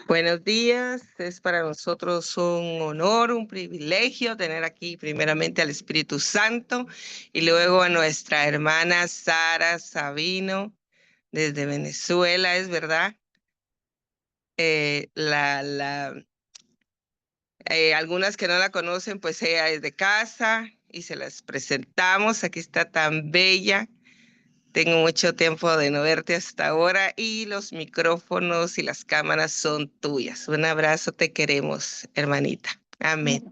Buenos días, es para nosotros un honor, un privilegio tener aquí primeramente al Espíritu Santo y luego a nuestra hermana Sara Sabino desde Venezuela, es verdad. Algunas que no la conocen, pues ella es de casa y se las presentamos. Aquí está tan bella. Tengo mucho tiempo de no verte hasta ahora y los micrófonos y las cámaras son tuyas. Un abrazo, te queremos, hermanita. Amén.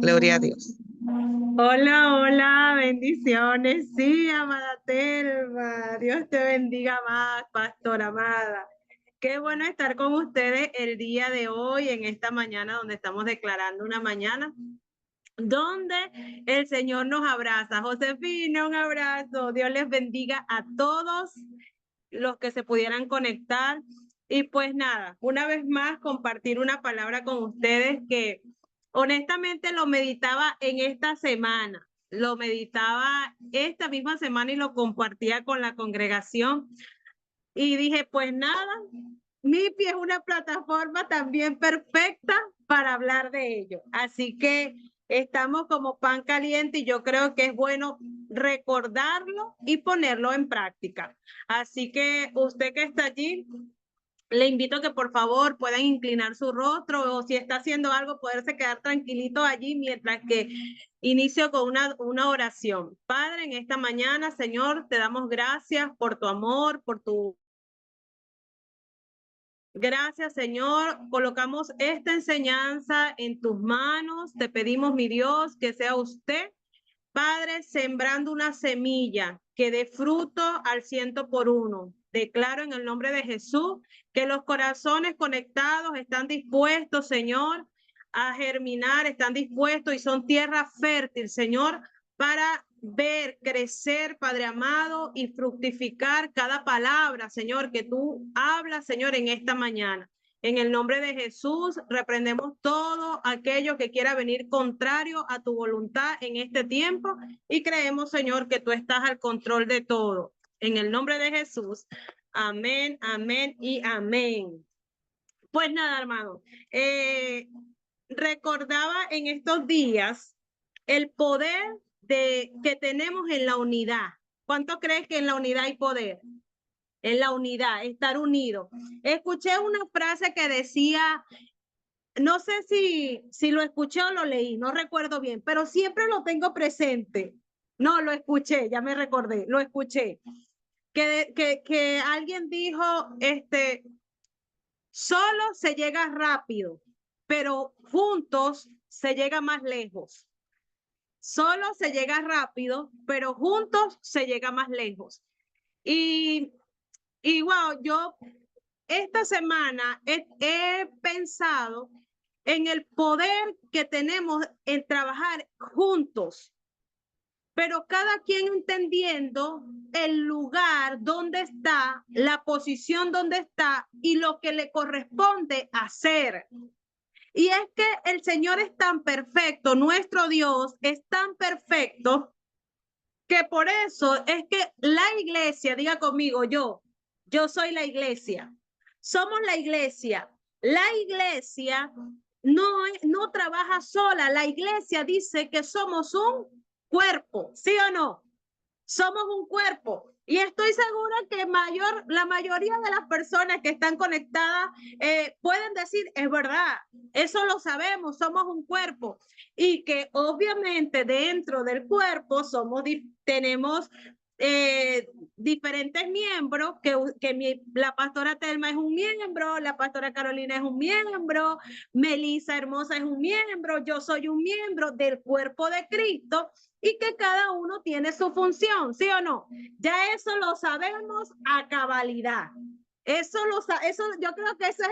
Gloria a Dios. Hola, hola, bendiciones. Sí, amada Telma, Dios te bendiga más, pastora amada. Qué bueno estar con ustedes el día de hoy, en esta mañana donde estamos declarando una mañana donde el Señor nos abraza. Josefina, un abrazo. Dios les bendiga a todos los que se pudieran conectar. Y pues nada, una vez más compartir una palabra con ustedes que honestamente lo meditaba en esta semana. Lo meditaba esta misma semana y lo compartía con la congregación. Y dije, pues nada, MIPI es una plataforma también perfecta para hablar de ello. Así que estamos como pan caliente y yo creo que es bueno recordarlo y ponerlo en práctica. Así que usted que está allí, le invito a que por favor puedan inclinar su rostro o si está haciendo algo, poderse quedar tranquilito allí mientras que inicio con una oración. Padre, en esta mañana, Señor, te damos gracias por tu amor, por tu... Gracias, Señor. Colocamos esta enseñanza en tus manos. Te pedimos, mi Dios, que sea usted, Padre, sembrando una semilla que dé fruto al 100 por 1. Declaro en el nombre de Jesús que los corazones conectados están dispuestos, Señor, a germinar, están dispuestos y son tierra fértil, Señor, para ver crecer, Padre amado, y fructificar cada palabra, Señor, que tú hablas, Señor, en esta mañana. En el nombre de Jesús, reprendemos todo aquello que quiera venir contrario a tu voluntad en este tiempo y creemos, Señor, que tú estás al control de todo. En el nombre de Jesús. Amén, amén y amén. Pues nada, hermano. Recordaba en estos días el poder que tenemos en la unidad. ¿Cuánto crees que en la unidad hay poder? En la unidad, estar unidos. Escuché una frase que decía, no sé si lo escuché o lo leí, no recuerdo bien, pero siempre lo tengo presente. No, lo escuché, ya me recordé, lo escuché. Que alguien dijo, solo se llega rápido, pero juntos se llega más lejos. Solo se llega rápido, pero juntos se llega más lejos. Y, y wow, yo esta semana he pensado en el poder que tenemos en trabajar juntos, pero cada quien entendiendo el lugar donde está, la posición donde está y lo que le corresponde hacer. Y es que el Señor es tan perfecto, nuestro Dios es tan perfecto, que por eso es que la iglesia, diga conmigo, yo soy la iglesia. Somos la iglesia. La iglesia no trabaja sola. La iglesia dice que somos un cuerpo, ¿sí o no? Somos un cuerpo. Y estoy segura que la mayoría de las personas que están conectadas pueden decir, es verdad, eso lo sabemos, somos un cuerpo. Y que obviamente dentro del cuerpo tenemos diferentes miembros, la pastora Telma es un miembro, la pastora Carolina es un miembro, Melissa Hermosa es un miembro, yo soy un miembro del cuerpo de Cristo y que cada uno tiene su función, ¿sí o no? Ya eso lo sabemos a cabalidad. Eso yo creo que ese es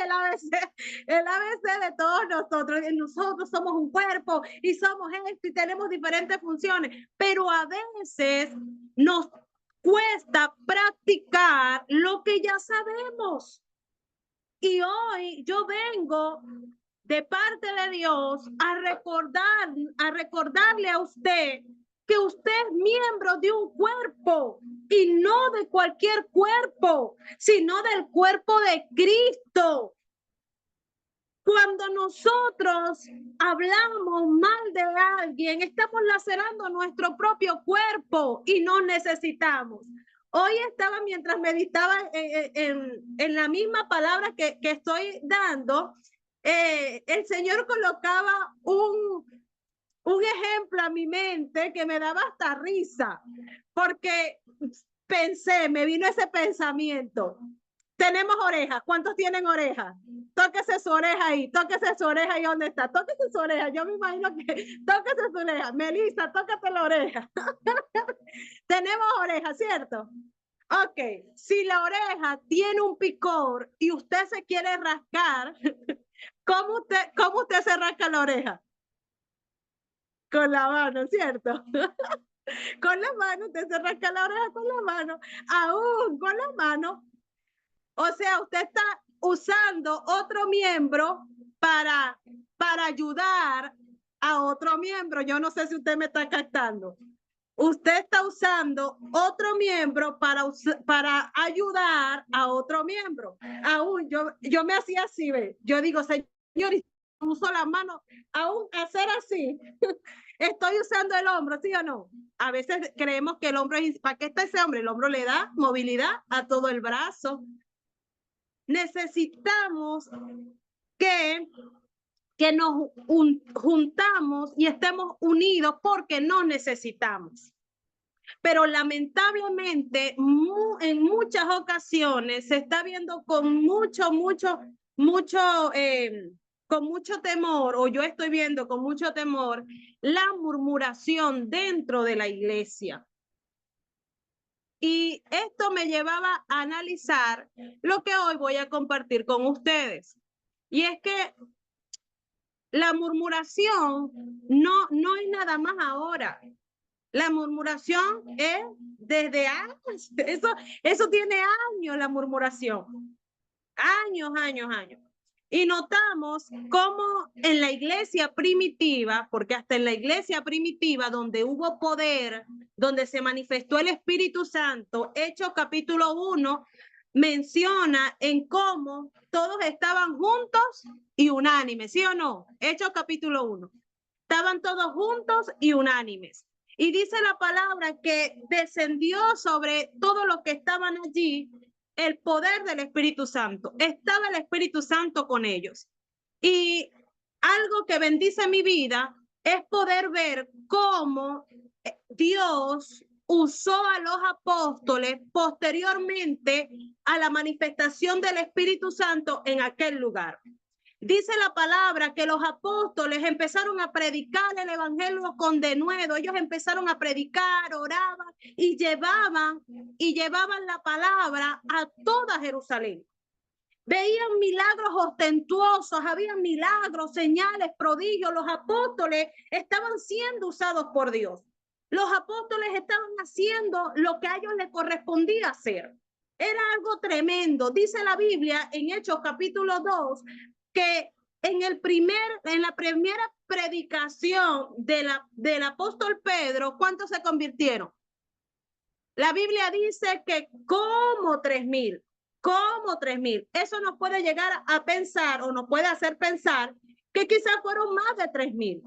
el ABC de todos nosotros. Nosotros somos un cuerpo y somos esto y tenemos diferentes funciones, pero a veces nos cuesta practicar lo que ya sabemos. Y hoy yo vengo de parte de Dios a recordarle a usted que usted es miembro de un cuerpo y no de cualquier cuerpo, sino del cuerpo de Cristo. Cuando nosotros hablamos mal de alguien, estamos lacerando nuestro propio cuerpo y no necesitamos. Hoy estaba, mientras meditaba en la misma palabra que estoy dando, el Señor colocaba un ejemplo a mi mente que me daba hasta risa, porque pensé, me vino ese pensamiento. Tenemos orejas. ¿Cuántos tienen orejas? Tóquese su oreja ahí, tóquese su oreja ahí, ¿dónde está? Tóquese su oreja. Yo me imagino que tóquese su oreja. Melissa, tócate la oreja. Tenemos orejas, ¿cierto? Ok, si la oreja tiene un picor y usted se quiere rascar, ¿cómo usted se rasca la oreja? Con la mano, ¿cierto? Con la mano, usted se rasca la oreja con la mano, aún con la mano. O sea, usted está usando otro miembro para ayudar a otro miembro. Yo no sé si usted me está captando. Usted está usando otro miembro para ayudar a otro miembro. Aún yo me hacía así, ¿ve? Yo digo, señor, uso la mano, aún hacer así. Estoy usando el hombro, ¿sí o no? A veces creemos que el hombro es, ¿para qué está ese hombre? El hombro le da movilidad a todo el brazo. Necesitamos que nos juntamos y estemos unidos porque nos necesitamos. Pero lamentablemente en muchas ocasiones se está viendo con mucho temor, o yo estoy viendo con mucho temor, la murmuración dentro de la iglesia. Y esto me llevaba a analizar lo que hoy voy a compartir con ustedes. Y es que la murmuración no es nada más ahora. La murmuración es desde años. Eso tiene años, la murmuración. Años. Y notamos cómo en la iglesia primitiva, porque hasta en la iglesia primitiva, donde hubo poder, donde se manifestó el Espíritu Santo, Hechos capítulo 1, menciona en cómo todos estaban juntos y unánimes, ¿sí o no? Hechos capítulo 1. Estaban todos juntos y unánimes. Y dice la palabra que descendió sobre todos los que estaban allí el poder del Espíritu Santo. Estaba el Espíritu Santo con ellos. Y algo que bendice mi vida es poder ver cómo Dios usó a los apóstoles posteriormente a la manifestación del Espíritu Santo en aquel lugar. Dice la palabra que los apóstoles empezaron a predicar el evangelio con denuedo. Ellos empezaron a predicar, oraban y llevaban la palabra a toda Jerusalén. Veían milagros ostentosos, había milagros, señales, prodigios. Los apóstoles estaban siendo usados por Dios. Los apóstoles estaban haciendo lo que a ellos les correspondía hacer. Era algo tremendo. Dice la Biblia en Hechos capítulo 2 que en la primera predicación del apóstol Pedro, ¿cuántos se convirtieron? La Biblia dice que como 3,000. Eso nos puede llegar a pensar o nos puede hacer pensar que quizás fueron más de 3,000.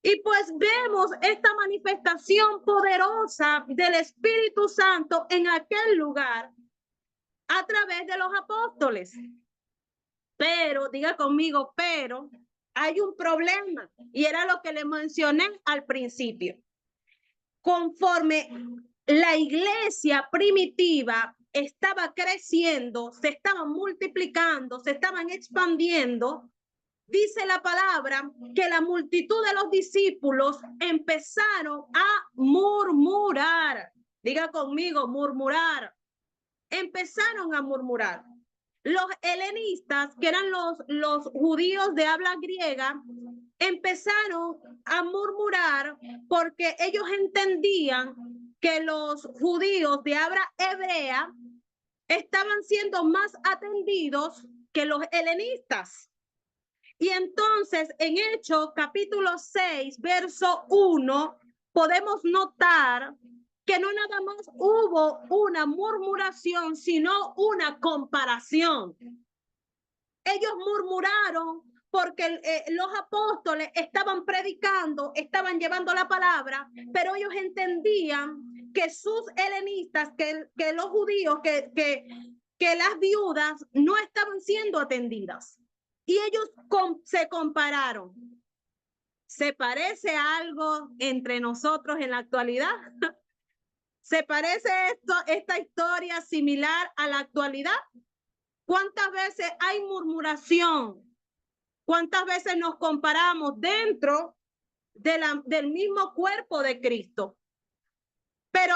Y pues vemos esta manifestación poderosa del Espíritu Santo en aquel lugar a través de los apóstoles. Pero, diga conmigo, pero hay un problema y era lo que le mencioné al principio. Conforme la iglesia primitiva estaba creciendo, se estaban multiplicando, se estaban expandiendo, dice la palabra que la multitud de los discípulos empezaron a murmurar. Diga conmigo, murmurar. Empezaron a murmurar. Los helenistas, que eran los judíos de habla griega, empezaron a murmurar porque ellos entendían que los judíos de habla hebrea estaban siendo más atendidos que los helenistas. Y entonces en Hechos capítulo 6, verso 1, podemos notar que no nada más hubo una murmuración, sino una comparación. Ellos murmuraron porque los apóstoles estaban predicando, estaban llevando la palabra, pero ellos entendían que sus helenistas, que los judíos, que las viudas no estaban siendo atendidas. Y ellos se compararon. ¿Se parece a algo entre nosotros en la actualidad? ¿Se parece esta historia similar a la actualidad? ¿Cuántas veces hay murmuración? ¿Cuántas veces nos comparamos dentro del mismo cuerpo de Cristo? Pero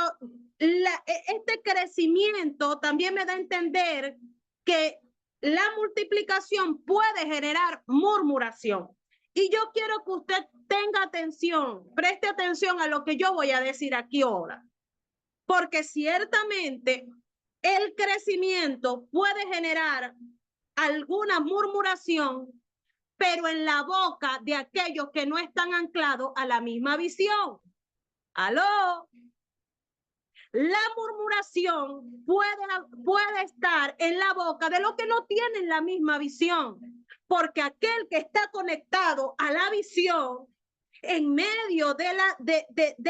este crecimiento también me da a entender que la multiplicación puede generar murmuración. Y yo quiero que usted tenga atención, preste atención a lo que yo voy a decir aquí ahora. Porque ciertamente el crecimiento puede generar alguna murmuración, pero en la boca de aquellos que no están anclados a la misma visión. ¿Aló? La murmuración puede estar en la boca de los que no tienen la misma visión, porque aquel que está conectado a la visión en medio de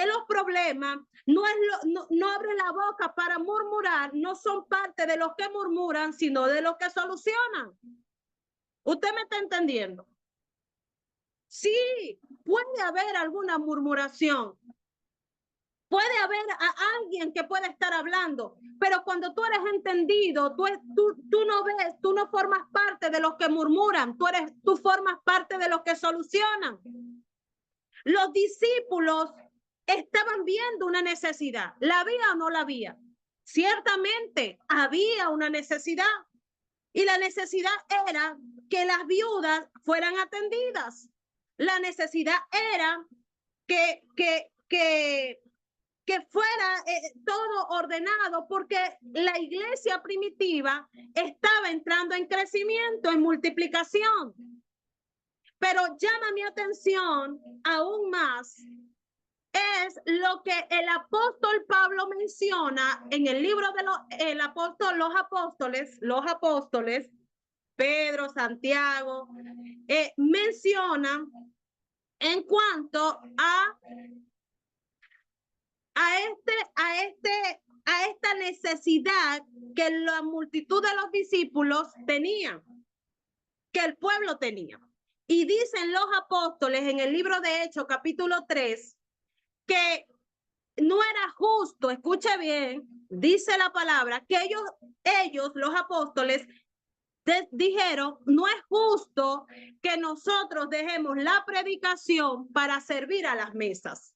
los problemas no abre la boca para murmurar, no son parte de los que murmuran, sino de los que solucionan. ¿Usted me está entendiendo? Sí, puede haber alguna murmuración. Puede haber a alguien que pueda estar hablando, pero cuando tú eres entendido, tú no ves, tú no formas parte de los que murmuran, tú formas parte de los que solucionan. Los discípulos estaban viendo una necesidad. ¿La había o no la había? Ciertamente había una necesidad. Y la necesidad era que las viudas fueran atendidas. La necesidad era que fuera todo ordenado, porque la iglesia primitiva estaba entrando en crecimiento, en multiplicación. Pero llama mi atención aún más es lo que el apóstol Pablo menciona en el libro de los apóstoles, Pedro, Santiago, mencionan en cuanto a esta necesidad que la multitud de los discípulos tenían, que el pueblo tenía. Y dicen los apóstoles en el libro de Hechos, capítulo 3, que no era justo, escuche bien, dice la palabra, que ellos los apóstoles, dijeron, no es justo que nosotros dejemos la predicación para servir a las mesas.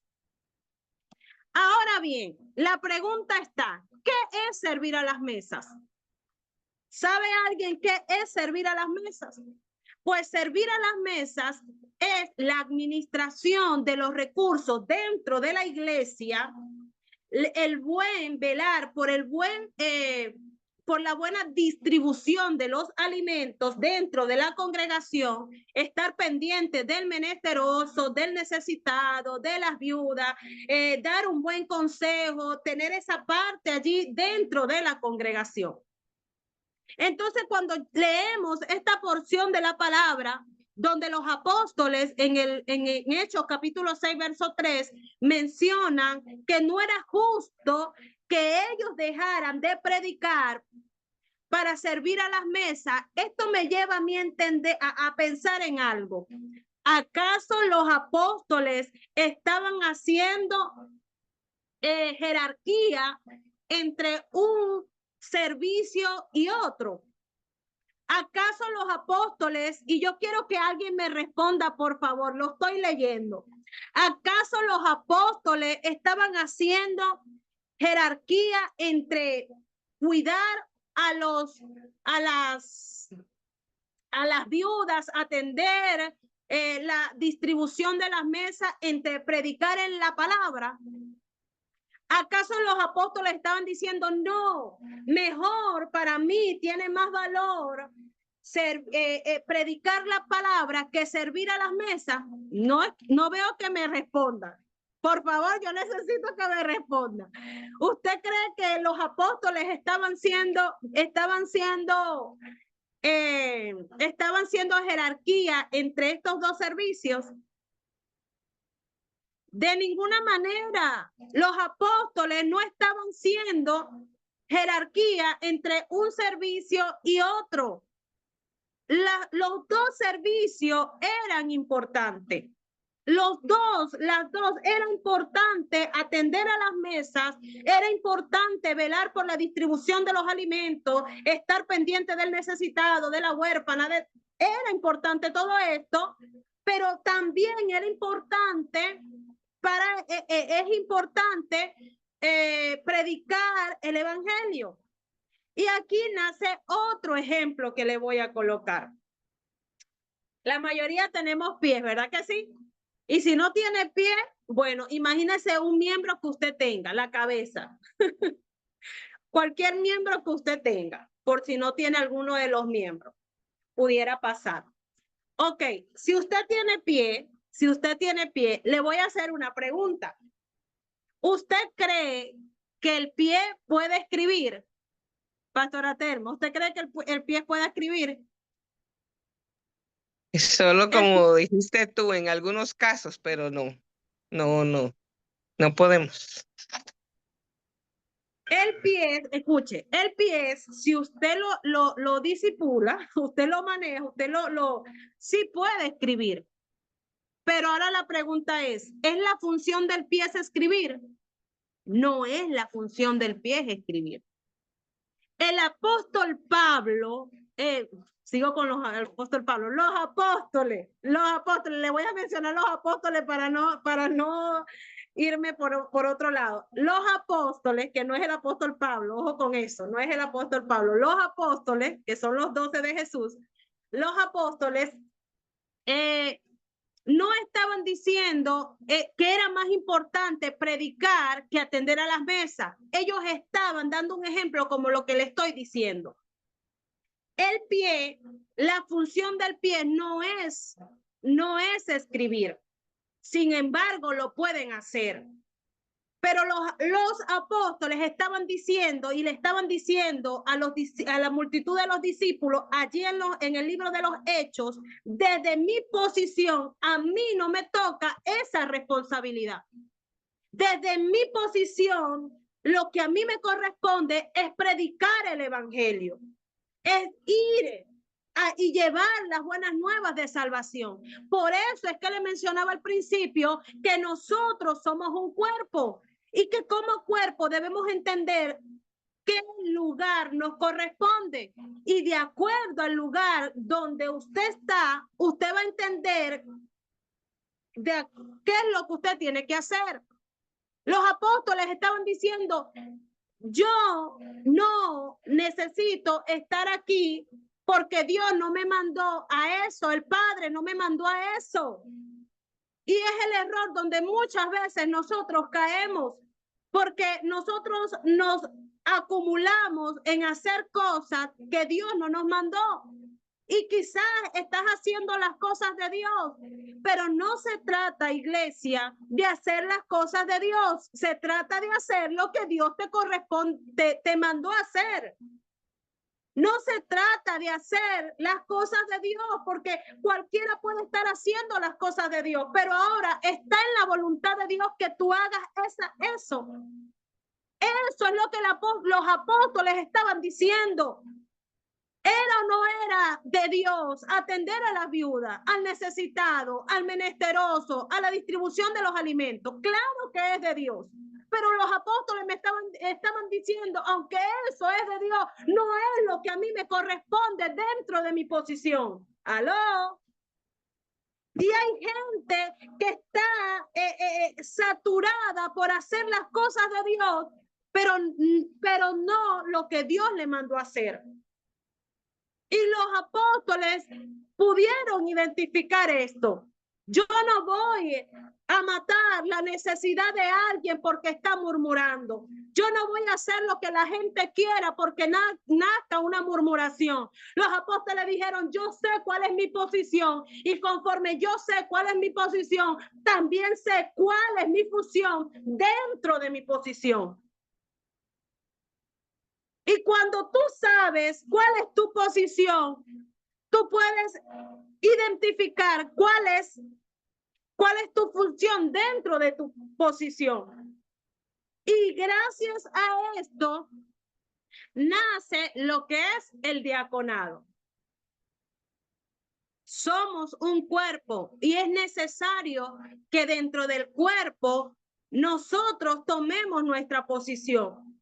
Ahora bien, la pregunta está, ¿qué es servir a las mesas? ¿Sabe alguien qué es servir a las mesas? Pues servir a las mesas es la administración de los recursos dentro de la iglesia, el buen velar por por la buena distribución de los alimentos dentro de la congregación, estar pendiente del menesteroso, del necesitado, de las viudas, dar un buen consejo, tener esa parte allí dentro de la congregación. Entonces, cuando leemos esta porción de la palabra, donde los apóstoles en Hechos capítulo 6, verso 3, mencionan que no era justo que ellos dejaran de predicar para servir a las mesas, esto me lleva a mí a pensar en algo. ¿Acaso los apóstoles estaban haciendo jerarquía entre un servicio y otro? ¿Acaso los apóstoles, y yo quiero que alguien me responda, por favor, lo estoy leyendo, ¿acaso los apóstoles estaban haciendo jerarquía entre cuidar a las viudas, atender la distribución de las mesas, entre predicar en la palabra? ¿Acaso los apóstoles estaban diciendo, no, mejor para mí, tiene más valor predicar la palabra que servir a las mesas? No veo que me respondan. Por favor, yo necesito que me respondan. ¿Usted cree que los apóstoles estaban siendo estaban siendo jerarquía entre estos dos servicios? De ninguna manera. Los apóstoles no estaban siendo jerarquía entre un servicio y otro. Los dos servicios eran importantes. Las dos, era importante atender a las mesas, era importante velar por la distribución de los alimentos, estar pendiente del necesitado, de la huérfana, era importante todo esto, pero también era importante es importante predicar el evangelio. Y aquí nace otro ejemplo que le voy a colocar. La mayoría tenemos pies, ¿verdad que sí? Y si no tiene pie, bueno, imagínese un miembro que usted tenga, la cabeza. Cualquier miembro que usted tenga, por si no tiene alguno de los miembros, pudiera pasar. Ok, si usted tiene pie, le voy a hacer una pregunta. ¿Usted cree que el pie puede escribir? Pastora Telma, ¿usted cree que el pie puede escribir? Solo como dijiste tú, en algunos casos, pero no podemos. El pie, escuche, el pie, si usted lo disipula, usted lo maneja, sí puede escribir. Pero ahora la pregunta es la función del pie escribir? No es la función del pie escribir. El apóstol Pablo, sigo con el apóstol Pablo, los apóstoles, le voy a mencionar los apóstoles para no irme por otro lado. Los apóstoles, que no es el apóstol Pablo, ojo con eso, no es el apóstol Pablo, los apóstoles, que son los 12 de Jesús, los apóstoles no estaban diciendo que era más importante predicar que atender a las mesas. Ellos estaban dando un ejemplo como lo que le estoy diciendo. El pie, la función del pie no es escribir. Sin embargo, lo pueden hacer. Pero los apóstoles estaban diciendo y le estaban diciendo a la multitud de los discípulos allí en el libro de los Hechos, desde mi posición, a mí no me toca esa responsabilidad. Desde mi posición, lo que a mí me corresponde es predicar el evangelio, es ir y llevar las buenas nuevas de salvación. Por eso es que le mencionaba al principio que nosotros somos un cuerpo y que como cuerpo debemos entender qué lugar nos corresponde, y de acuerdo al lugar donde usted está, usted va a entender qué es lo que usted tiene que hacer. Los apóstoles estaban diciendo: yo no necesito estar aquí porque Dios no me mandó a eso, el Padre no me mandó a eso. Y es el error donde muchas veces nosotros caemos, porque nosotros nos acumulamos en hacer cosas que Dios no nos mandó. Y quizás estás haciendo las cosas de Dios, pero no se trata, iglesia, de hacer las cosas de Dios. Se trata de hacer lo que Dios te corresponde, te mandó a hacer. No se trata de hacer las cosas de Dios, porque cualquiera puede estar haciendo las cosas de Dios, pero ahora está en la voluntad de Dios que tú hagas eso. Eso es lo que los apóstoles estaban diciendo. ¿Era o no era de Dios atender a la viuda, al necesitado, al menesteroso, a la distribución de los alimentos? Claro que es de Dios. Pero los apóstoles me estaban diciendo, aunque eso es de Dios, no es lo que a mí me corresponde dentro de mi posición. ¿Aló? Y hay gente que está saturada por hacer las cosas de Dios, pero no lo que Dios le mandó a hacer. Y los apóstoles pudieron identificar esto. Yo no voy a matar la necesidad de alguien porque está murmurando. Yo no voy a hacer lo que la gente quiera porque nazca una murmuración. Los apóstoles dijeron: yo sé cuál es mi posición, y conforme yo sé cuál es mi posición, también sé cuál es mi función dentro de mi posición. Y cuando tú sabes cuál es tu posición, tú puedes identificar cuál es tu función dentro de tu posición. Y gracias a esto nace lo que es el diaconado. Somos un cuerpo y es necesario que dentro del cuerpo nosotros tomemos nuestra posición.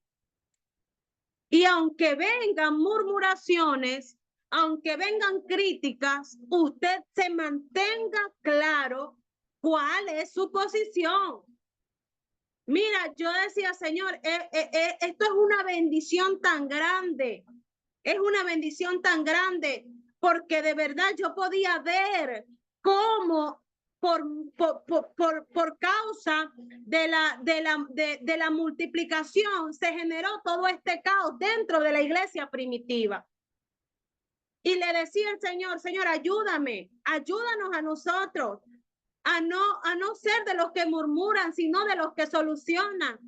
Y aunque vengan murmuraciones, aunque vengan críticas, usted se mantenga claro cuál es su posición. Mira, yo decía, Señor, esto es una bendición tan grande. Es una bendición tan grande porque de verdad yo podía ver cómo por causa de la multiplicación se generó todo este caos dentro de la iglesia primitiva. Y le decía al Señor, Señor, ayúdame, ayúdanos a nosotros a no ser de los que murmuran, sino de los que solucionan.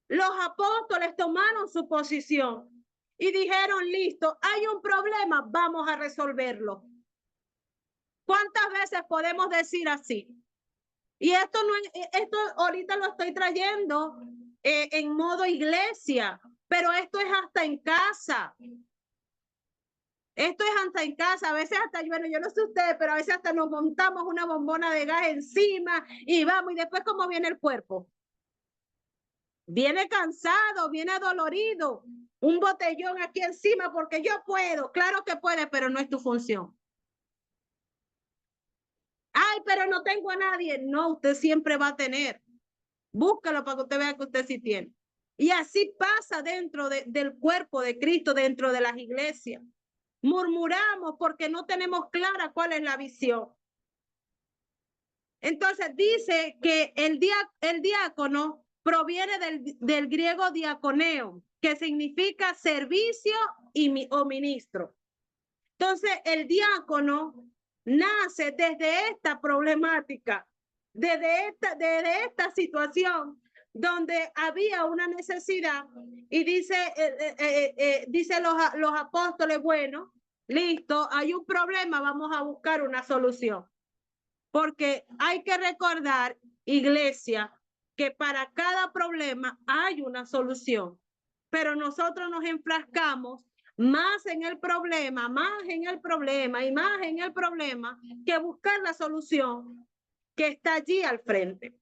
Los apóstoles tomaron su posición y dijeron, listo, hay un problema, vamos a resolverlo. ¿Cuántas veces podemos decir así? Y esto ahorita lo estoy trayendo en modo iglesia, pero esto es hasta en casa. Esto es hasta en casa, a veces hasta, bueno, yo no sé ustedes, pero a veces hasta nos montamos una bombona de gas encima y vamos, y después ¿cómo viene el cuerpo? Viene cansado, viene adolorido, un botellón aquí encima porque yo puedo, claro que puede, pero no es tu función. Ay, pero no tengo a nadie. No, usted siempre va a tener. Búscalo para que usted vea que usted sí tiene. Y así pasa dentro del cuerpo de Cristo, dentro de las iglesias. Murmuramos porque no tenemos clara cuál es la visión. Entonces dice que el diácono proviene del griego diaconeo, que significa servicio o ministro. Entonces el diácono nace desde esta problemática, desde esta situación donde había una necesidad y dice los apóstoles, bueno, listo, hay un problema, vamos a buscar una solución. Porque hay que recordar, iglesia, que para cada problema hay una solución, pero nosotros nos enfrascamos más en el problema, más en el problema y más en el problema que buscar la solución que está allí al frente.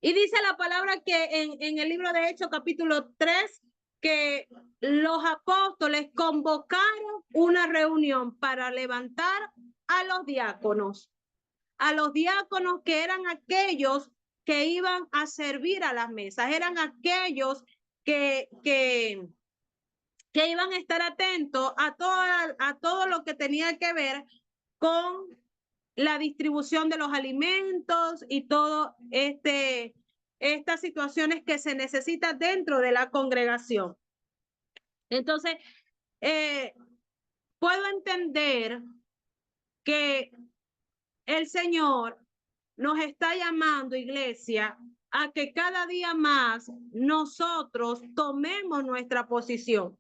Y dice la palabra que en el libro de Hechos, capítulo 3, que los apóstoles convocaron una reunión para levantar a los diáconos que eran aquellos que iban a servir a las mesas, eran aquellos que iban a estar atentos a todo lo que tenía que ver con la distribución de los alimentos y todo estas situaciones que se necesitan dentro de la congregación. Entonces, puedo entender que el Señor nos está llamando, iglesia, a que cada día más nosotros tomemos nuestra posición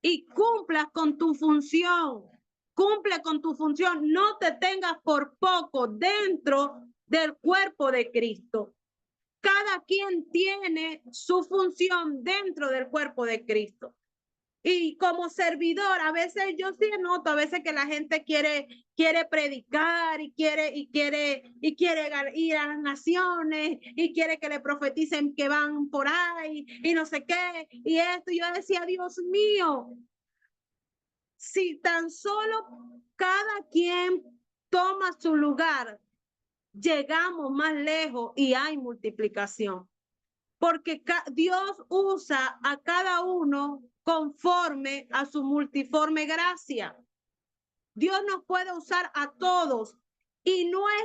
y cumplas con tu función. Cumple con tu función, no te tengas por poco dentro del cuerpo de Cristo. Cada quien tiene su función dentro del cuerpo de Cristo. Y como servidor, a veces yo sí noto, a veces que la gente quiere predicar y quiere ir a las naciones y quiere que le profeticen que van por ahí y no sé qué. Y esto, yo decía, Dios mío, si tan solo cada quien toma su lugar, llegamos más lejos y hay multiplicación. Porque Dios usa a cada uno conforme a su multiforme gracia. Dios nos puede usar a todos y no es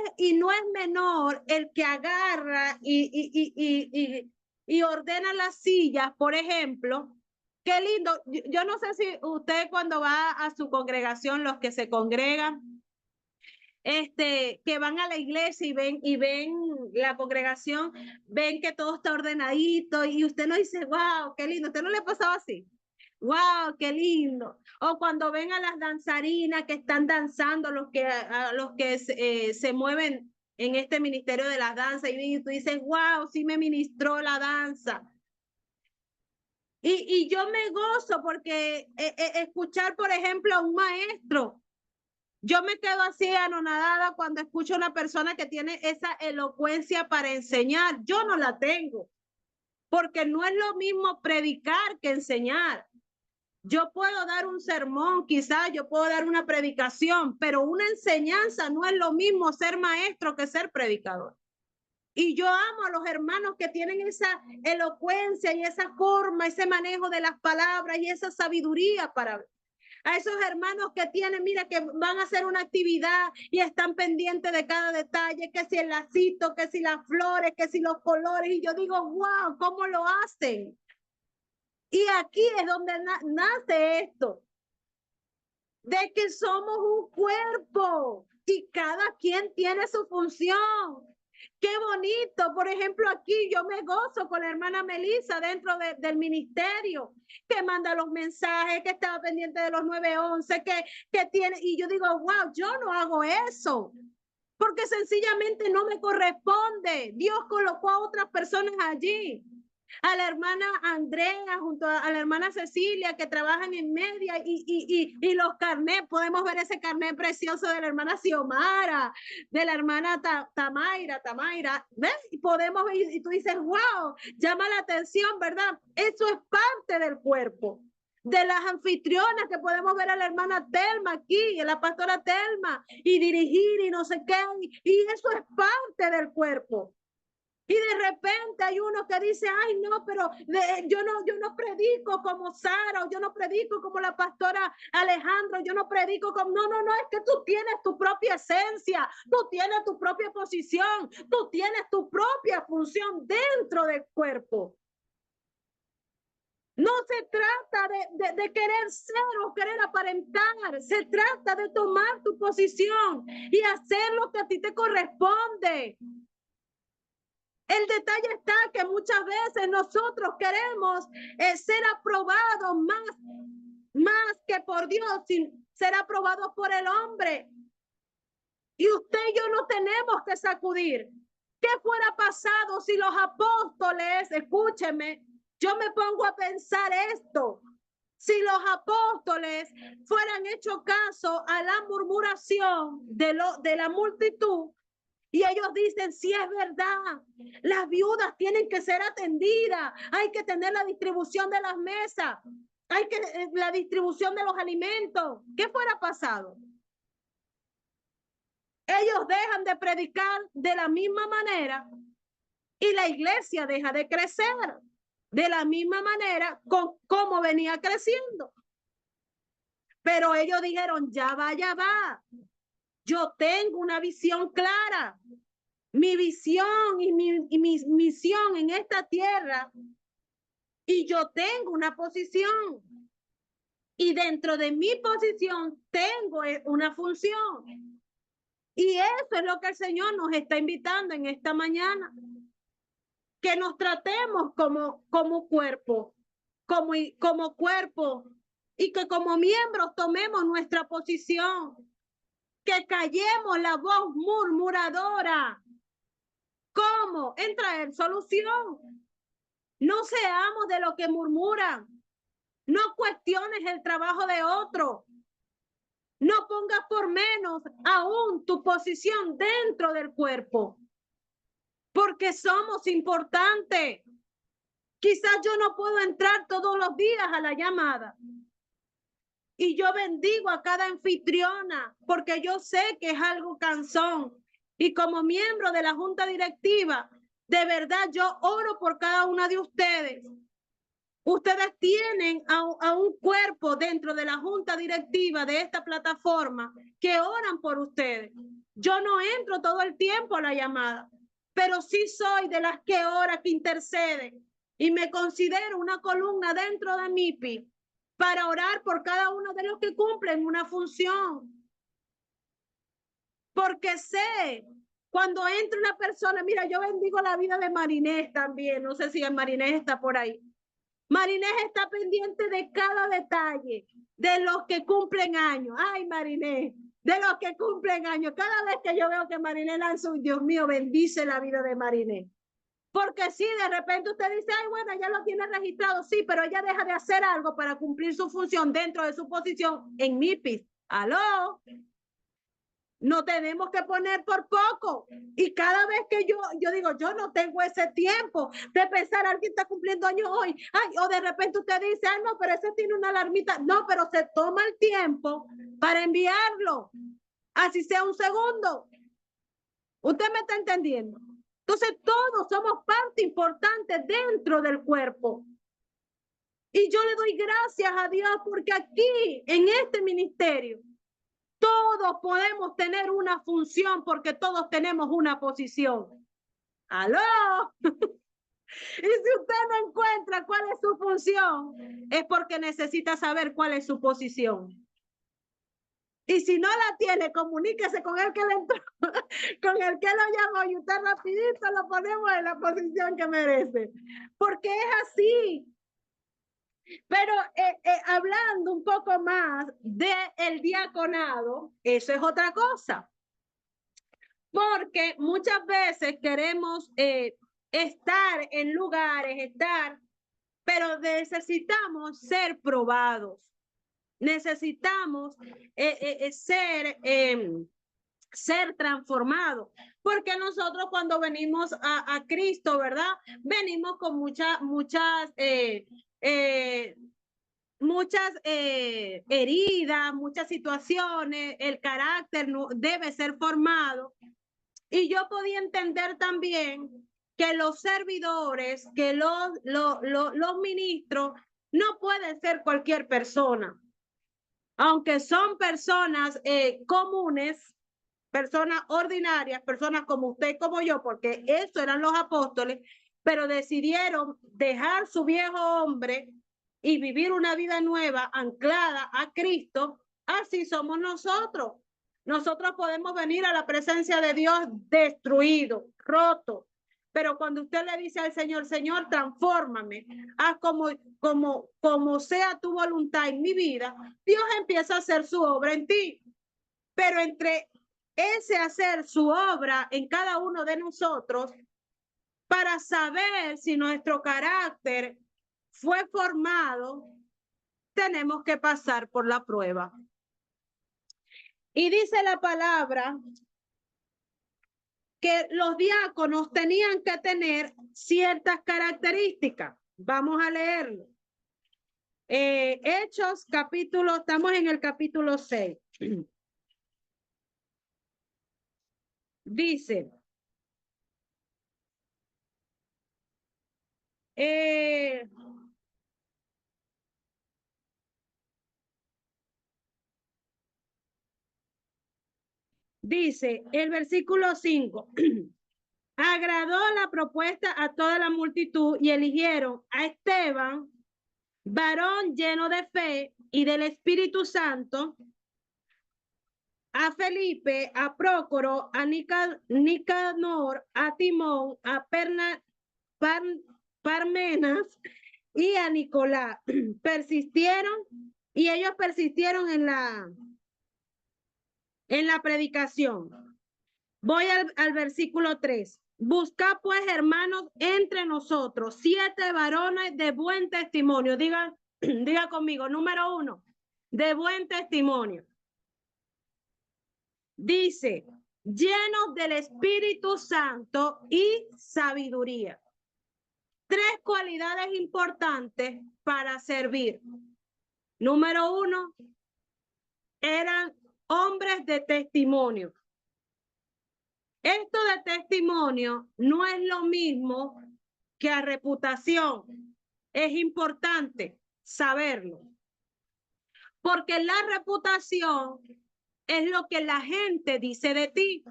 menor el que agarra y ordena las sillas, por ejemplo. Qué lindo. Yo no sé si usted cuando va a su congregación, los que se congregan, que van a la iglesia y ven la congregación, ven que todo está ordenadito y usted no dice, wow, qué lindo. ¿Usted no le pasaba así? ¡Wow, qué lindo! O cuando ven a las danzarinas que están danzando, los que se mueven en este ministerio de la danza, y tú dices, wow, sí me ministró la danza. Y yo me gozo porque escuchar, por ejemplo, a un maestro, yo me quedo así anonadada cuando escucho a una persona que tiene esa elocuencia para enseñar. Yo no la tengo, porque no es lo mismo predicar que enseñar. Yo puedo dar un sermón, quizás yo puedo dar una predicación, pero una enseñanza no es lo mismo ser maestro que ser predicador. Y yo amo a los hermanos que tienen esa elocuencia y esa forma, ese manejo de las palabras y esa sabiduría para a esos hermanos que tienen, mira, que van a hacer una actividad y están pendientes de cada detalle, que si el lacito, que si las flores, que si los colores. Y yo digo, wow, ¿cómo lo hacen? Y aquí es donde nace esto, de que somos un cuerpo y cada quien tiene su función. Qué bonito. Por ejemplo, aquí yo me gozo con la hermana Melissa dentro del ministerio, que manda los mensajes, que estaba pendiente de los 911, que tiene, y yo digo, wow, yo no hago eso, porque sencillamente no me corresponde. Dios colocó a otras personas allí. A la hermana Andrea junto a la hermana Cecilia que trabajan en media y los carnets, podemos ver ese carnet precioso de la hermana Xiomara, de la hermana Tamaira, ¿ves? Y podemos ver, y tú dices, wow, llama la atención, ¿verdad? Eso es parte del cuerpo. De las anfitrionas que podemos ver a la hermana Telma aquí, a la pastora Telma, y dirigir y no sé qué, y eso es parte del cuerpo. Y de repente hay uno que dice, ay no, pero yo no predico como Sara, o yo no predico como la pastora Alejandro, yo no predico como, no, es que tú tienes tu propia esencia, tú tienes tu propia posición, tú tienes tu propia función dentro del cuerpo. No se trata de querer ser o querer aparentar, se trata de tomar tu posición y hacer lo que a ti te corresponde. El detalle está que muchas veces nosotros queremos ser aprobados más que por Dios, sin ser aprobados por el hombre. Y usted y yo no tenemos que sacudir. ¿Qué fuera pasado si los apóstoles, escúcheme, yo me pongo a pensar esto, si los apóstoles fueran hecho caso a la murmuración de la multitud, y ellos dicen, si es verdad, las viudas tienen que ser atendidas, hay que tener la distribución de las mesas, hay que la distribución de los alimentos. ¿Qué fuera pasado? Ellos dejan de predicar de la misma manera y la iglesia deja de crecer de la misma manera con cómo venía creciendo. Pero ellos dijeron, ya va. Yo tengo una visión clara. Mi visión y mi misión en esta tierra, y yo tengo una posición, y dentro de mi posición tengo una función, y eso es lo que el Señor nos está invitando en esta mañana, que nos tratemos como cuerpo, como cuerpo, y que como miembros tomemos nuestra posición, que callemos la voz murmuradora. ¿Cómo? En traer solución. No seamos de lo que murmuran. No cuestiones el trabajo de otro. No pongas por menos aún tu posición dentro del cuerpo. Porque somos importantes. Quizás yo no puedo entrar todos los días a la llamada. Y yo bendigo a cada anfitriona porque yo sé que es algo cansón. Y como miembro de la junta directiva, de verdad yo oro por cada una de ustedes. Ustedes tienen a un cuerpo dentro de la junta directiva de esta plataforma que oran por ustedes. Yo no entro todo el tiempo a la llamada, pero sí soy de las que ora, que intercede, y me considero una columna dentro de MIPI para orar por cada uno de los que cumplen una función. Porque sé, cuando entra una persona, mira, yo bendigo la vida de Marinés también, no sé si Marinés está por ahí. Marinés está pendiente de cada detalle, de los que cumplen años. Ay, Marinés, de los que cumplen años. Cada vez que yo veo que Marinés lanza un Dios mío, bendice la vida de Marinés. Porque si de repente usted dice, ay, bueno, ya lo tiene registrado, sí, pero ella deja de hacer algo para cumplir su función dentro de su posición en MIPIS. ¿Aló? No tenemos que poner por poco. Y cada vez que yo digo, yo no tengo ese tiempo de pensar, alguien está cumpliendo años hoy. Ay, o de repente usted dice, ay, no, pero ese tiene una alarmita. No, pero se toma el tiempo para enviarlo. Así sea un segundo. ¿Usted me está entendiendo? Entonces todos somos parte importante dentro del cuerpo. Y yo le doy gracias a Dios porque aquí, en este ministerio, todos podemos tener una función porque todos tenemos una posición. ¡Aló! Y si usted no encuentra cuál es su función, es porque necesita saber cuál es su posición. Y si no la tiene, comuníquese con el que le entró, con el que lo llamó y usted rapidito lo ponemos en la posición que merece. Porque es así. Pero hablando un poco más del diaconado, eso es otra cosa. Porque muchas veces queremos estar en lugares, pero necesitamos ser probados. Necesitamos ser transformados. Porque nosotros cuando venimos a Cristo, ¿verdad? Venimos con muchas heridas, muchas situaciones, el carácter no, debe ser formado. Y yo podía entender también que los servidores, que los ministros, no pueden ser cualquier persona. Aunque son personas comunes, personas ordinarias, personas como usted y como yo, porque eso eran los apóstoles, pero decidieron dejar su viejo hombre y vivir una vida nueva anclada a Cristo. Así somos nosotros. Nosotros podemos venir a la presencia de Dios destruido, roto. Pero cuando usted le dice al Señor, Señor, transfórmame, haz como sea tu voluntad en mi vida, Dios empieza a hacer su obra en ti. Pero entre ese hacer su obra en cada uno de nosotros, para saber si nuestro carácter fue formado, tenemos que pasar por la prueba. Y dice la palabra que los diáconos tenían que tener ciertas características. Vamos a leerlo. Hechos, estamos en el capítulo 6. Dice, dice el versículo 5, agradó la propuesta a toda la multitud y eligieron a Esteban, varón lleno de fe y del Espíritu Santo, a Felipe, a Prócoro, a Nicanor, a Timón, a Parmenas y a Nicolás. Ellos persistieron en la predicación. Voy al versículo 3. Busca pues, hermanos, entre nosotros 7 varones de buen testimonio. Diga conmigo, número 1, de buen testimonio. Dice, llenos del Espíritu Santo y sabiduría. 3 cualidades importantes para servir. Número 1, eran hombres de testimonio. Esto de testimonio no es lo mismo que a reputación. Es importante saberlo. Porque la reputación es lo que la gente dice de ti.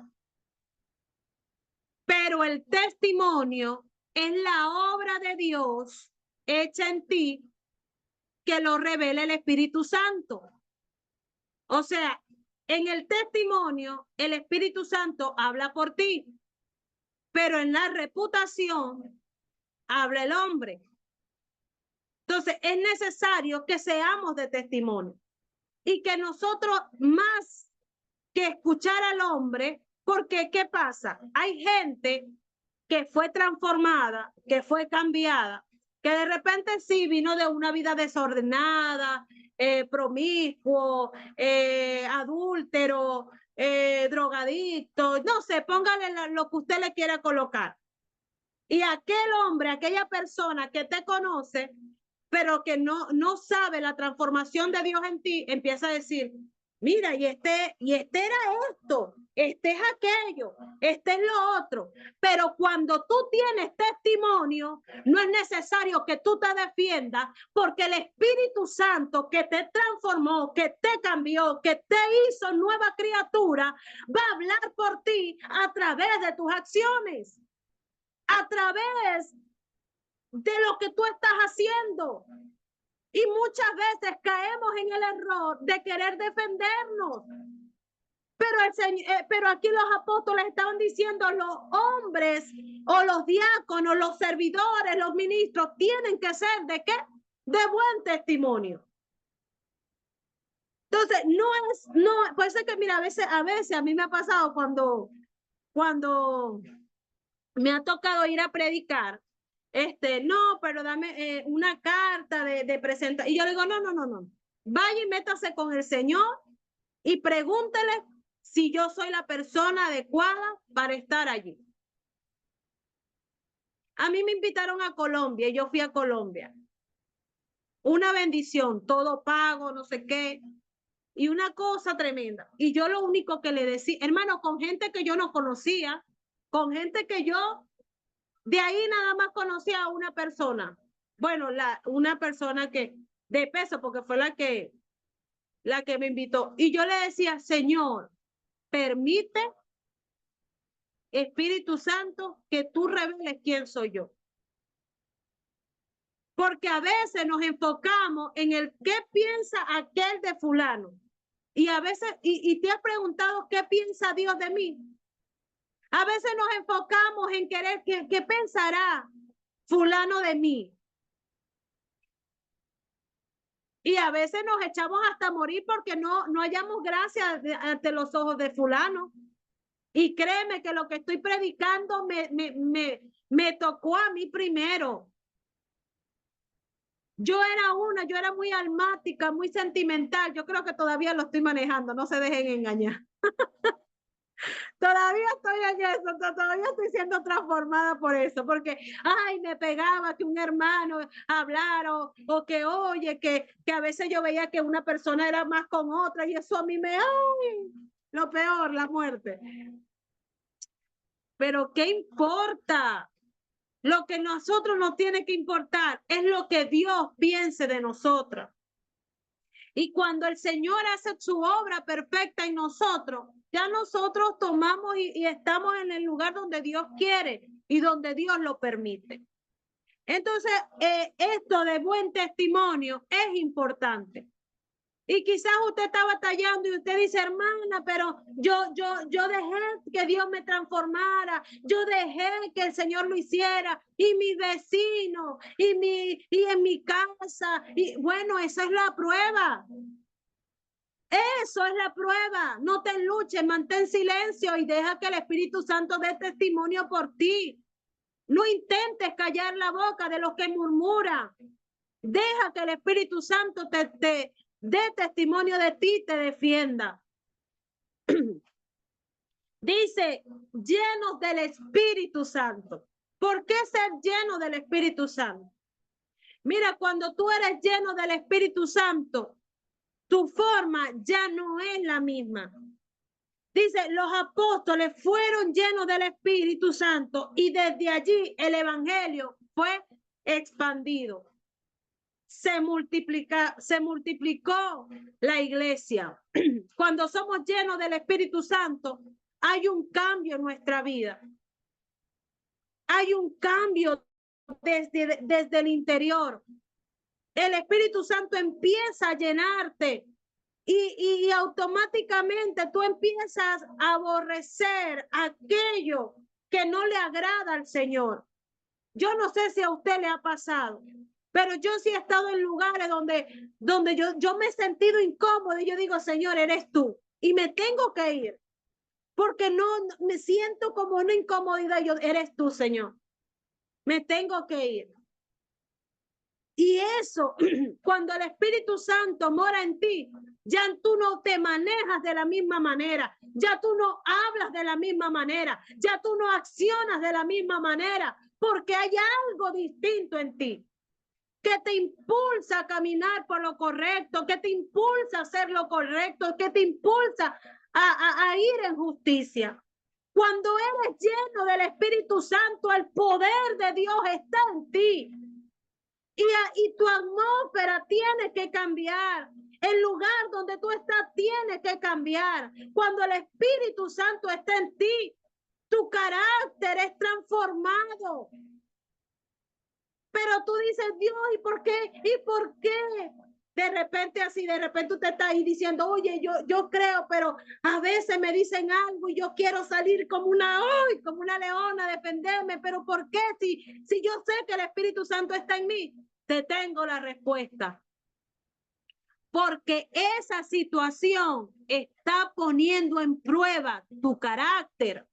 Pero el testimonio es la obra de Dios hecha en ti que lo revela el Espíritu Santo. O sea, en el testimonio, el Espíritu Santo habla por ti, pero en la reputación habla el hombre. Entonces, es necesario que seamos de testimonio y que nosotros más que escuchar al hombre, porque ¿qué pasa? Hay gente que fue transformada, que fue cambiada, que de repente sí vino de una vida desordenada, promiscuo, adúltero, drogadicto, no sé, póngale lo que usted le quiera colocar. Y aquel hombre, aquella persona que te conoce, pero que no sabe la transformación de Dios en ti, empieza a decir, mira, y este era esto, este es aquello, este es lo otro. Pero cuando tú tienes testimonio, no es necesario que tú te defiendas, porque el Espíritu Santo que te transformó, que te cambió, que te hizo nueva criatura, va a hablar por ti a través de tus acciones, a través de lo que tú estás haciendo. Y muchas veces caemos en el error de querer defendernos. Pero aquí los apóstoles estaban diciendo, los hombres o los diáconos, los servidores, los ministros, tienen que ser ¿de qué? De buen testimonio. Entonces, puede ser que, mira, a veces a mí me ha pasado cuando me ha tocado ir a predicar, no, pero dame una carta de presentación. Y yo le digo, no. Vaya y métase con el Señor y pregúntele si yo soy la persona adecuada para estar allí. A mí me invitaron a Colombia y yo fui a Colombia. Una bendición, todo pago, no sé qué. Y una cosa tremenda. Y yo lo único que le decía, hermano, con gente que yo no conocía, con gente que yo de ahí nada más conocí a una persona. Bueno, una persona que de peso, porque fue la que me invitó. Y yo le decía, Señor, permite, Espíritu Santo, que tú reveles quién soy yo. Porque a veces nos enfocamos en el qué piensa aquel de fulano. Y a veces, y te has preguntado qué piensa Dios de mí. A veces nos enfocamos en querer qué pensará fulano de mí. Y a veces nos echamos hasta morir porque no hallamos gracia ante los ojos de fulano. Y créeme que lo que estoy predicando me tocó a mí primero. Yo era muy almática, muy sentimental. Yo creo que todavía lo estoy manejando, no se dejen engañar. Todavía estoy en eso, todavía estoy siendo transformada por eso, porque, ay, me pegaba que un hermano hablara o que, oye, que a veces yo veía que una persona era más con otra y eso a mí ay, lo peor, la muerte. Pero ¿qué importa? Lo que nosotros nos tiene que importar es lo que Dios piense de nosotros. Y cuando el Señor hace su obra perfecta en nosotros, ya nosotros tomamos y estamos en el lugar donde Dios quiere y donde Dios lo permite. Entonces, esto de buen testimonio es importante. Y quizás usted está batallando y usted dice, hermana, pero yo dejé que Dios me transformara, yo dejé que el Señor lo hiciera, y mi vecino, y en mi casa, y bueno, esa es la prueba. Eso es la prueba. No te luches, mantén silencio y deja que el Espíritu Santo dé testimonio por ti. No intentes callar la boca de los que murmuran. Deja que el Espíritu Santo te dé testimonio de ti, te defienda. Dice, llenos del Espíritu Santo. ¿Por qué ser lleno del Espíritu Santo? Mira, cuando tú eres lleno del Espíritu Santo, tu forma ya no es la misma. Dice, los apóstoles fueron llenos del Espíritu Santo y desde allí el evangelio fue expandido. Se multiplicó la iglesia. Cuando somos llenos del Espíritu Santo, hay un cambio en nuestra vida. Hay un cambio desde el interior. El Espíritu Santo empieza a llenarte y automáticamente tú empiezas a aborrecer aquello que no le agrada al Señor. Yo no sé si a usted le ha pasado, Pero yo sí he estado en lugares donde yo me he sentido incómoda y yo digo, Señor, eres tú. Y me tengo que ir. Porque no me siento como una incomodidad. Yo, eres tú, Señor. Me tengo que ir. Y eso, cuando el Espíritu Santo mora en ti, ya tú no te manejas de la misma manera, ya tú no hablas de la misma manera, ya tú no accionas de la misma manera, porque hay algo distinto en ti que te impulsa a caminar por lo correcto, que te impulsa a hacer lo correcto, que te impulsa a ir en justicia. Cuando eres lleno del Espíritu Santo, el poder de Dios está en ti. Y tu atmósfera tiene que cambiar. El lugar donde tú estás tiene que cambiar. Cuando el Espíritu Santo está en ti, tu carácter es transformado. Pero tú dices, Dios, ¿y por qué? ¿Y por qué? De repente así, de repente usted está ahí diciendo, oye, yo creo, pero a veces me dicen algo y yo quiero salir como como una leona a defenderme, pero ¿por qué? Si yo sé que el Espíritu Santo está en mí, te tengo la respuesta. Porque esa situación está poniendo en prueba tu carácter.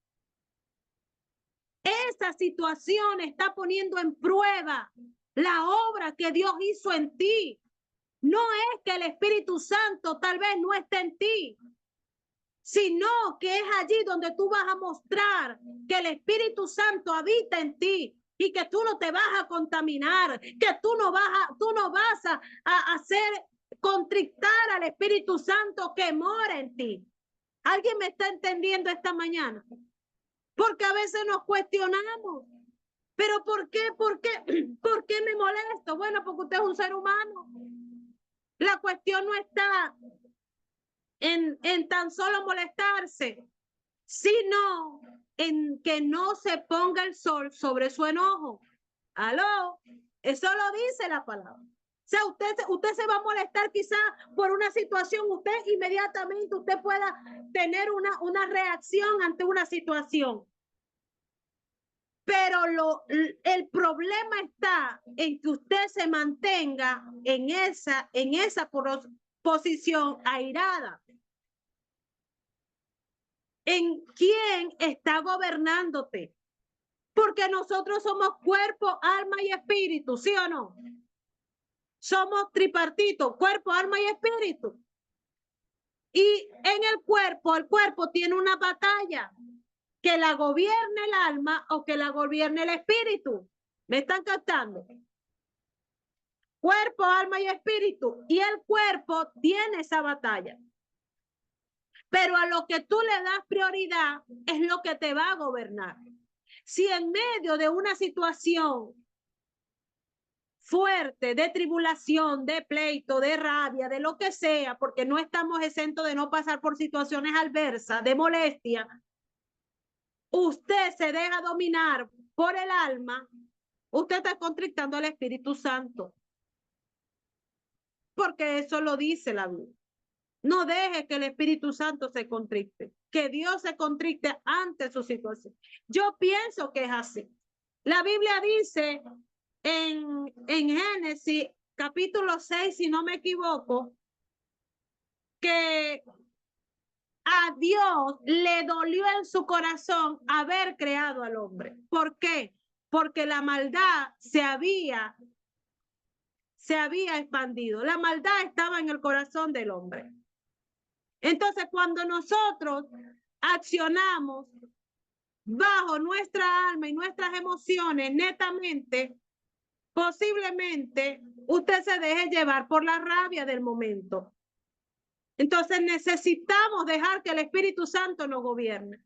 Esa situación está poniendo en prueba la obra que Dios hizo en ti. No es que el Espíritu Santo tal vez no esté en ti, sino que es allí donde tú vas a mostrar que el Espíritu Santo habita en ti y que tú no te vas a contaminar, que tú no vas a hacer contrictar al Espíritu Santo que mora en ti. ¿Alguien me está entendiendo esta mañana? Porque a veces nos cuestionamos. ¿Pero por qué? ¿Por qué? ¿Por qué me molesto? Bueno, porque usted es un ser humano. La cuestión no está en tan solo molestarse, sino en que no se ponga el sol sobre su enojo. ¿Aló? Eso lo dice la palabra. O sea, usted se va a molestar quizá por una situación, usted inmediatamente usted pueda tener una reacción ante una situación. Pero el problema está en que usted se mantenga en esa posición airada. ¿En quién está gobernándote? Porque nosotros somos cuerpo, alma y espíritu, ¿sí o no? Somos tripartito, cuerpo, alma y espíritu. Y en el cuerpo tiene una batalla, que la gobierne el alma o que la gobierne el espíritu. ¿Me están captando? Cuerpo, alma y espíritu. Y el cuerpo tiene esa batalla. Pero a lo que tú le das prioridad es lo que te va a gobernar. Si en medio de una situación fuerte, de tribulación, de pleito, de rabia, de lo que sea, porque no estamos exentos de no pasar por situaciones adversas, de molestia, usted se deja dominar por el alma, usted está contrictando al Espíritu Santo. Porque eso lo dice la Biblia. No deje que el Espíritu Santo se contricte, que Dios se contricte ante su situación. Yo pienso que es así. La Biblia dice en Génesis capítulo 6, si no me equivoco, que a Dios le dolió en su corazón haber creado al hombre. ¿Por qué? Porque la maldad se había expandido. La maldad estaba en el corazón del hombre. Entonces, cuando nosotros accionamos bajo nuestra alma y nuestras emociones netamente, posiblemente usted se deje llevar por la rabia del momento. Entonces necesitamos dejar que el Espíritu Santo nos gobierne.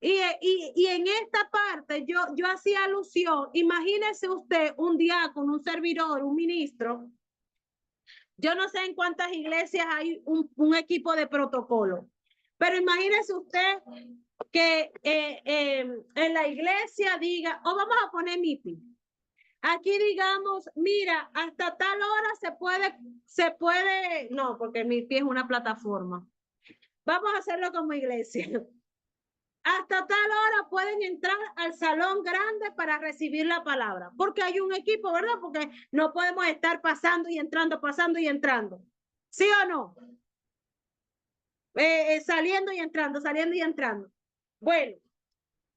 Y en esta parte yo hacía alusión, imagínese usted un diácono, un servidor, un ministro. Yo no sé en cuántas iglesias hay un equipo de protocolo, pero imagínese usted que en la iglesia diga, o vamos a poner MIPI. Aquí digamos, mira, hasta tal hora se puede, no, porque MIPI es una plataforma. Vamos a hacerlo como iglesia. hasta tal hora pueden entrar al salón grande para recibir la palabra, porque hay un equipo, ¿verdad? Porque no podemos estar pasando y entrando, pasando y entrando. ¿Sí o no? Saliendo y entrando, saliendo y entrando. Bueno,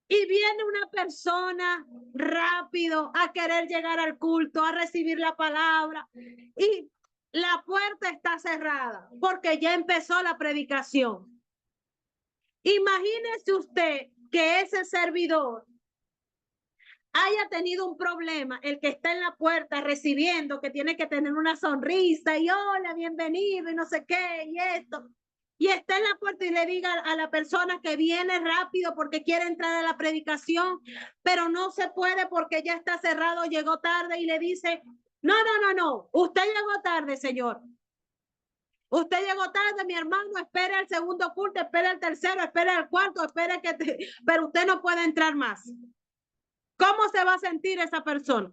y viene una persona rápido a querer llegar al culto, a recibir la palabra, y la puerta está cerrada porque ya empezó la predicación. Imagínese usted que ese servidor haya tenido un problema, el que está en la puerta recibiendo, que tiene que tener una sonrisa y hola, bienvenido y no sé qué y esto, y está en la puerta y le diga a la persona que viene rápido porque quiere entrar a la predicación, pero no se puede porque ya está cerrado, llegó tarde, y le dice, no, usted llegó tarde, señor. Usted llegó tarde, mi hermano, espere el segundo culto, espere el tercero, espere el cuarto, espere pero usted no puede entrar más. ¿Cómo se va a sentir esa persona?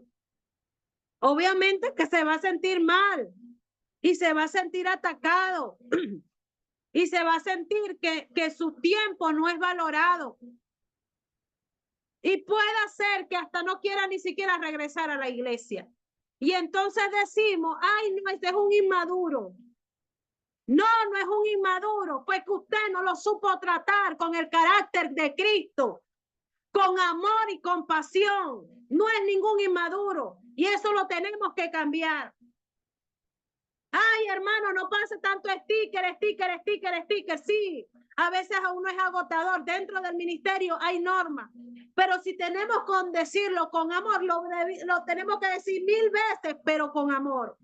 Obviamente que se va a sentir mal y se va a sentir atacado y se va a sentir que su tiempo no es valorado. Y puede ser que hasta no quiera ni siquiera regresar a la iglesia. Y entonces decimos, ay, no, este es un inmaduro. No, no es un inmaduro, pues que usted no lo supo tratar con el carácter de Cristo, con amor y compasión. No es ningún inmaduro y eso lo tenemos que cambiar. Ay, hermano, no pase tanto sticker. Sí, a veces a uno es agotador. Dentro del ministerio hay normas, pero si tenemos con decirlo con amor, lo tenemos que decir 1000 veces, pero con amor.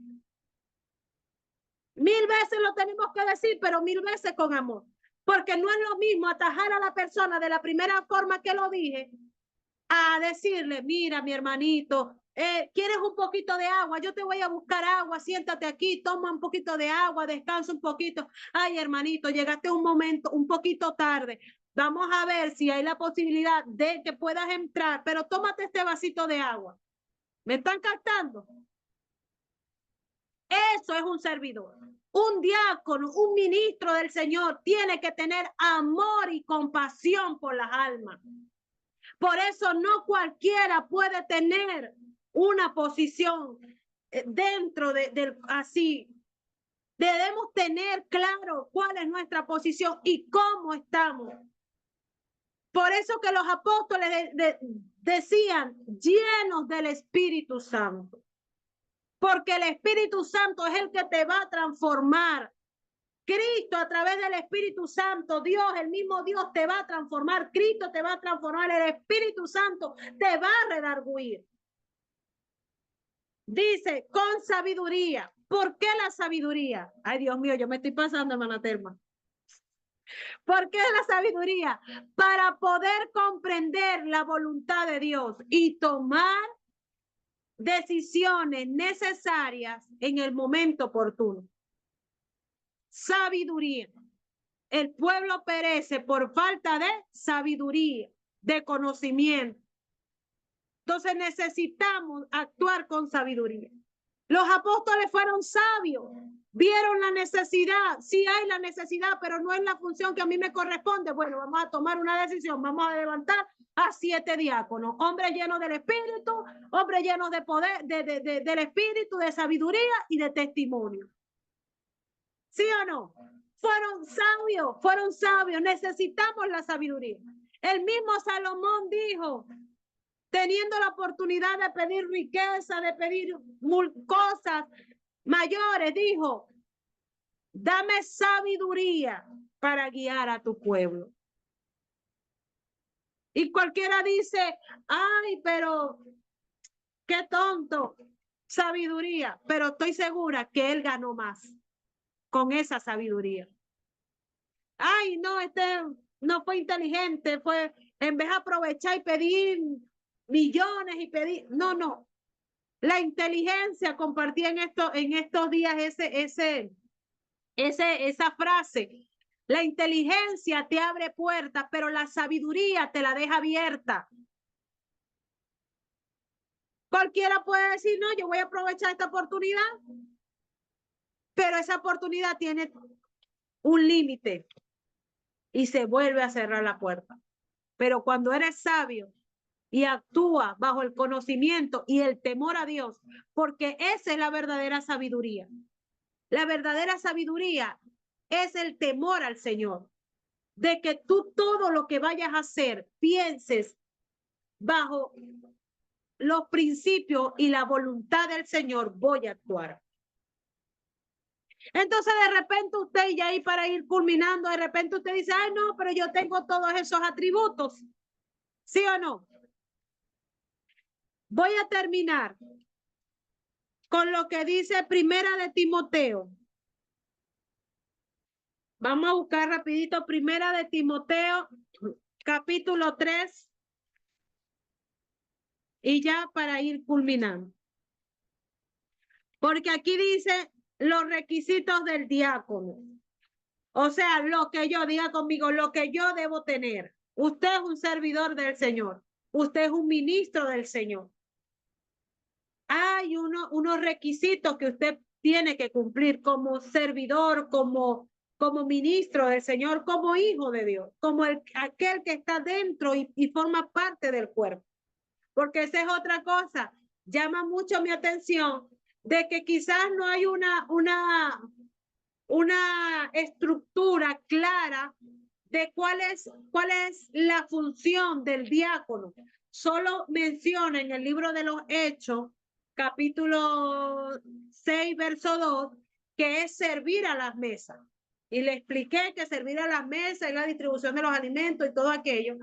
1000 veces lo tenemos que decir, pero 1000 veces con amor. Porque no es lo mismo atajar a la persona de la primera forma que lo dije, a decirle, mira, mi hermanito, ¿quieres un poquito de agua? Yo te voy a buscar agua, siéntate aquí, toma un poquito de agua, descansa un poquito. Ay, hermanito, llegaste un momento, un poquito tarde. Vamos a ver si hay la posibilidad de que puedas entrar, pero tómate este vasito de agua. ¿Me están captando? Eso es un servidor. Un diácono, un ministro del Señor tiene que tener amor y compasión por las almas. Por eso no cualquiera puede tener una posición dentro del así. Debemos tener claro cuál es nuestra posición y cómo estamos. Por eso que los apóstoles decían llenos del Espíritu Santo. Porque el Espíritu Santo es el que te va a transformar. Cristo a través del Espíritu Santo, Dios, el mismo Dios te va a transformar. Cristo te va a transformar. El Espíritu Santo te va a redarguir. Dice, con sabiduría. ¿Por qué la sabiduría? Ay, Dios mío, yo me estoy pasando, hermana Telma. ¿Por qué la sabiduría? Para poder comprender la voluntad de Dios y tomar decisiones necesarias en el momento oportuno. Sabiduría. El pueblo perece por falta de sabiduría, de conocimiento. Entonces necesitamos actuar con sabiduría. Los apóstoles fueron sabios, vieron la necesidad. Sí hay la necesidad, pero no es la función que a mí me corresponde. Bueno, vamos a tomar una decisión, vamos a levantar a 7 diáconos, hombres llenos del Espíritu, hombres llenos de poder, del Espíritu, de sabiduría y de testimonio. ¿Sí o no? Fueron sabios, necesitamos la sabiduría. El mismo Salomón dijo, teniendo la oportunidad de pedir riqueza, de pedir cosas mayores, dijo, dame sabiduría para guiar a tu pueblo. Y cualquiera dice, ay, pero qué tonto, sabiduría, pero estoy segura que él ganó más con esa sabiduría. Ay, no, no fue inteligente, en vez de aprovechar y pedir millones y pedir, no. La inteligencia, compartí en estos días esa frase. La inteligencia te abre puertas, pero la sabiduría te la deja abierta. Cualquiera puede decir, no, yo voy a aprovechar esta oportunidad, pero esa oportunidad tiene un límite y se vuelve a cerrar la puerta. Pero cuando eres sabio y actúa bajo el conocimiento y el temor a Dios, porque esa es la verdadera sabiduría. La verdadera sabiduría es el temor al Señor, de que tú todo lo que vayas a hacer pienses bajo los principios y la voluntad del Señor, voy a actuar. Entonces de repente usted, ya ahí para ir culminando, de repente usted dice, ay no, pero yo tengo todos esos atributos. ¿Sí o no? Voy a terminar con lo que dice Primera de Timoteo. Vamos a buscar rapidito Primera de Timoteo, capítulo 3, y ya para ir culminando. Porque aquí dice los requisitos del diácono. O sea, lo que yo, diga conmigo, lo que yo debo tener. Usted es un servidor del Señor. Usted es un ministro del Señor. Hay unos requisitos que usted tiene que cumplir como servidor, como ministro del Señor, como hijo de Dios, como aquel que está dentro y forma parte del cuerpo. Porque esa es otra cosa. Llama mucho mi atención de que quizás no hay una estructura clara de cuál es la función del diácono. Solo menciona en el libro de los Hechos, capítulo 6, verso 2, que es servir a las mesas. Y le expliqué que servir a las mesas es la distribución de los alimentos y todo aquello.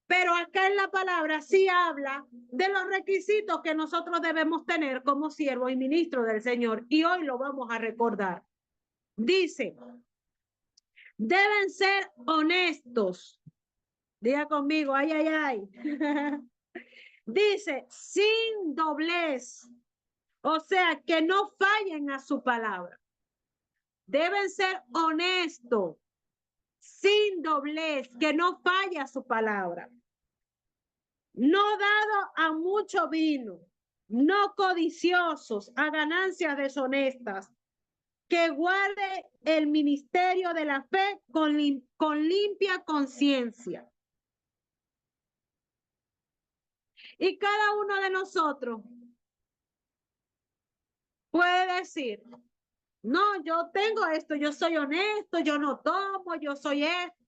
Pero acá en la palabra sí habla de los requisitos que nosotros debemos tener como siervo y ministro del Señor. Y hoy lo vamos a recordar. Dice, deben ser honestos. Diga conmigo, ay, ay, ay. Dice, sin doblez. O sea, que no fallen a su palabra. Deben ser honestos, sin doblez, que no falle a su palabra. No dado a mucho vino, no codiciosos a ganancias deshonestas, que guarde el ministerio de la fe con limpia conciencia. Y cada uno de nosotros puede decir, no, yo tengo esto, yo soy honesto, yo no tomo, yo soy esto.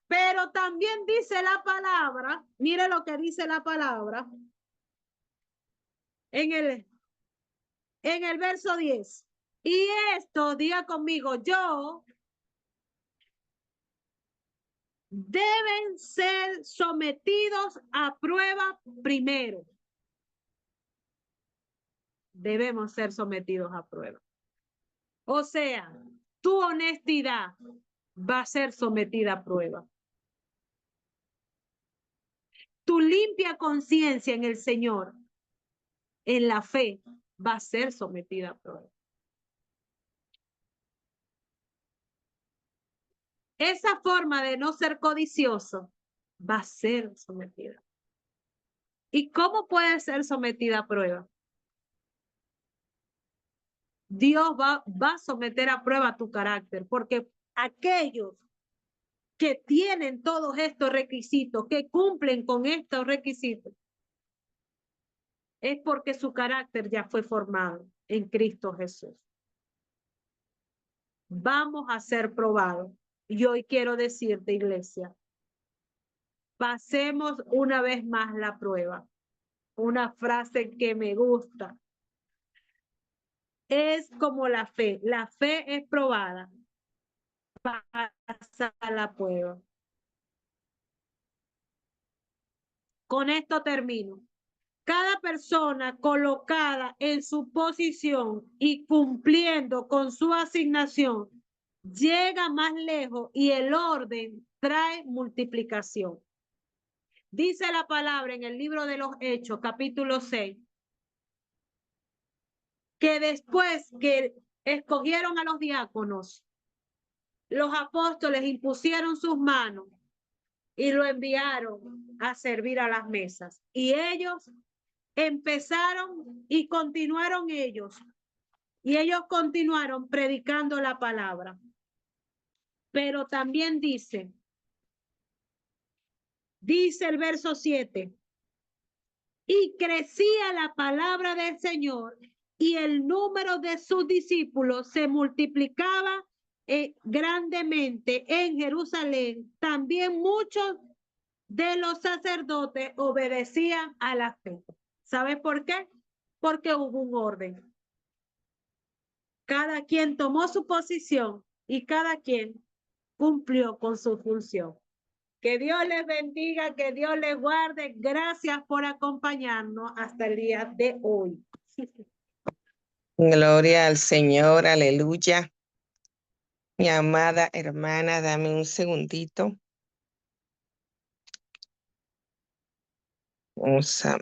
Pero también dice la palabra, mire lo que dice la palabra en el verso 10. Y esto, diga conmigo, deben ser sometidos a prueba primero. Debemos ser sometidos a prueba. O sea, tu honestidad va a ser sometida a prueba. Tu limpia conciencia en el Señor, en la fe, va a ser sometida a prueba. Esa forma de no ser codicioso va a ser sometida. ¿Y cómo puede ser sometida a prueba? Dios va a someter a prueba tu carácter, porque aquellos que tienen todos estos requisitos, que cumplen con estos requisitos, es porque su carácter ya fue formado en Cristo Jesús. Vamos a ser probados. Y hoy quiero decirte, iglesia, pasemos una vez más la prueba. Una frase que me gusta. Es como la fe. La fe es probada. Pasa la prueba. Con esto termino. Cada persona colocada en su posición y cumpliendo con su asignación llega más lejos y el orden trae multiplicación. Dice la palabra en el libro de los Hechos, capítulo 6, que después que escogieron a los diáconos, los apóstoles impusieron sus manos y lo enviaron a servir a las mesas. Y ellos empezaron y continuaron ellos. Y ellos continuaron predicando la palabra. Pero también dice Dice el verso 7. Y crecía la palabra del Señor y el número de sus discípulos se multiplicaba grandemente en Jerusalén. También muchos de los sacerdotes obedecían a la fe. ¿Sabes por qué? Porque hubo un orden. Cada quien tomó su posición y cada quien cumplió con su función. Que Dios les bendiga, que Dios les guarde. Gracias por acompañarnos hasta el día de hoy. Gloria al Señor, aleluya. Mi amada hermana, dame un segundito. Vamos a